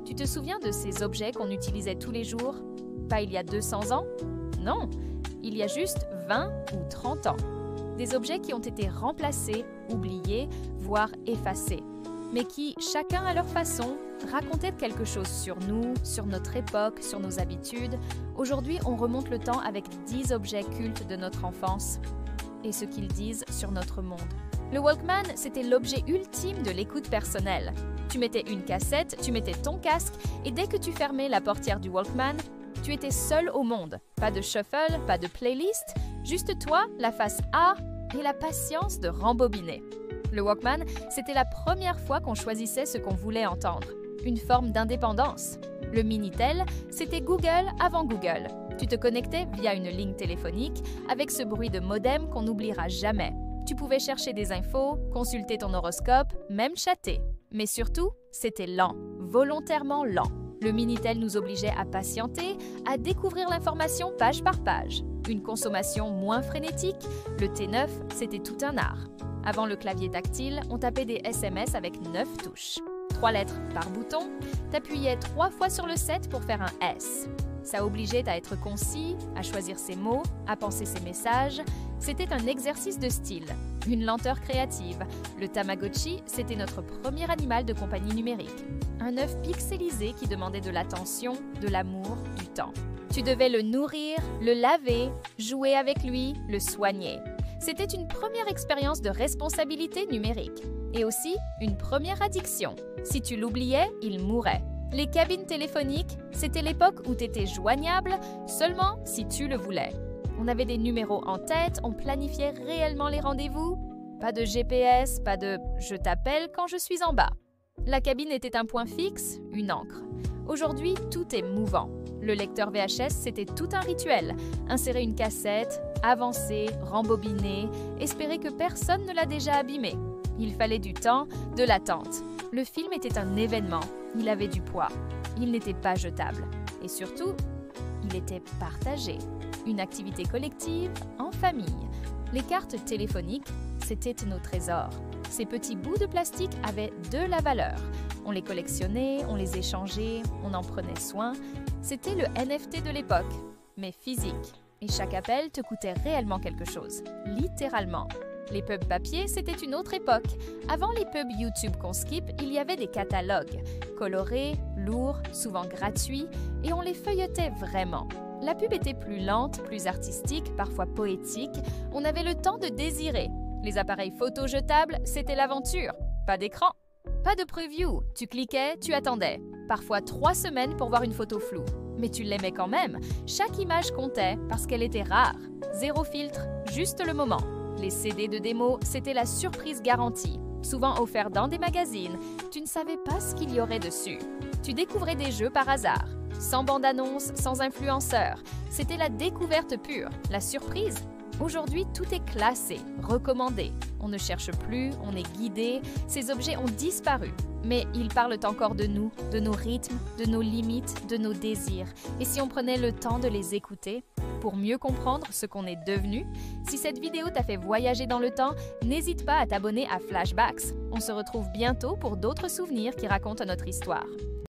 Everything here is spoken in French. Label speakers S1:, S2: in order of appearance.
S1: Tu te souviens de ces objets qu'on utilisait tous les jours? Pas il y a 200 ans? Non, il y a juste 20 ou 30 ans. Des objets qui ont été remplacés, oubliés, voire effacés, mais qui, chacun à leur façon, racontaient quelque chose sur nous, sur notre époque, sur nos habitudes. Aujourd'hui, on remonte le temps avec 10 objets cultes de notre enfance et ce qu'ils disent sur notre monde. Le Walkman, c'était l'objet ultime de l'écoute personnelle. Tu mettais une cassette, tu mettais ton casque, et dès que tu fermais la portière du Walkman, tu étais seul au monde. Pas de shuffle, pas de playlist, juste toi, la face A et la patience de rembobiner. Le Walkman, c'était la première fois qu'on choisissait ce qu'on voulait entendre. Une forme d'indépendance. Le Minitel, c'était Google avant Google. Tu te connectais via une ligne téléphonique avec ce bruit de modem qu'on n'oubliera jamais. Tu pouvais chercher des infos, consulter ton horoscope, même chatter. Mais surtout, c'était lent, volontairement lent. Le Minitel nous obligeait à patienter, à découvrir l'information page par page. Une consommation moins frénétique, le T9, c'était tout un art. Avant le clavier tactile, on tapait des SMS avec 9 touches. 3 lettres par bouton, t'appuyais 3 fois sur le 7 pour faire un S. Ça obligeait à être concis, à choisir ses mots, à penser ses messages. C'était un exercice de style, une lenteur créative. Le Tamagotchi, c'était notre premier animal de compagnie numérique. Un œuf pixelisé qui demandait de l'attention, de l'amour, du temps. Tu devais le nourrir, le laver, jouer avec lui, le soigner. C'était une première expérience de responsabilité numérique. Et aussi une première addiction. Si tu l'oubliais, il mourait. Les cabines téléphoniques, c'était l'époque où tu étais joignable seulement si tu le voulais. On avait des numéros en tête, on planifiait réellement les rendez-vous. Pas de GPS, pas de « je t'appelle quand je suis en bas ». La cabine était un point fixe, une encre. Aujourd'hui, tout est mouvant. Le lecteur VHS, c'était tout un rituel. Insérer une cassette, avancer, rembobiner, espérer que personne ne l'a déjà abîmé. Il fallait du temps, de l'attente. Le film était un événement. Il avait du poids. Il n'était pas jetable. Et surtout, il était partagé. Une activité collective, en famille. Les cartes téléphoniques, c'était nos trésors. Ces petits bouts de plastique avaient de la valeur. On les collectionnait, on les échangeait, on en prenait soin. C'était le NFT de l'époque, mais physique. Et chaque appel te coûtait réellement quelque chose, littéralement. Les pubs papier, c'était une autre époque. Avant les pubs YouTube qu'on skip, il y avait des catalogues, colorés, lourds, souvent gratuits, et on les feuilletait vraiment. La pub était plus lente, plus artistique, parfois poétique. On avait le temps de désirer. Les appareils photo jetables, c'était l'aventure. Pas d'écran, pas de preview. Tu cliquais, tu attendais. Parfois 3 semaines pour voir une photo floue. Mais tu l'aimais quand même. Chaque image comptait parce qu'elle était rare. Zéro filtre, juste le moment. Les CD de démo, c'était la surprise garantie. Souvent offert dans des magazines, tu ne savais pas ce qu'il y aurait dessus. Tu découvrais des jeux par hasard. Sans bande-annonce, sans influenceur. C'était la découverte pure, la surprise. Aujourd'hui, tout est classé, recommandé. On ne cherche plus, on est guidé. Ces objets ont disparu. Mais ils parlent encore de nous, de nos rythmes, de nos limites, de nos désirs. Et si on prenait le temps de les écouter pour mieux comprendre ce qu'on est devenu? Si cette vidéo t'a fait voyager dans le temps, n'hésite pas à t'abonner à Flashbacks. On se retrouve bientôt pour d'autres souvenirs qui racontent notre histoire.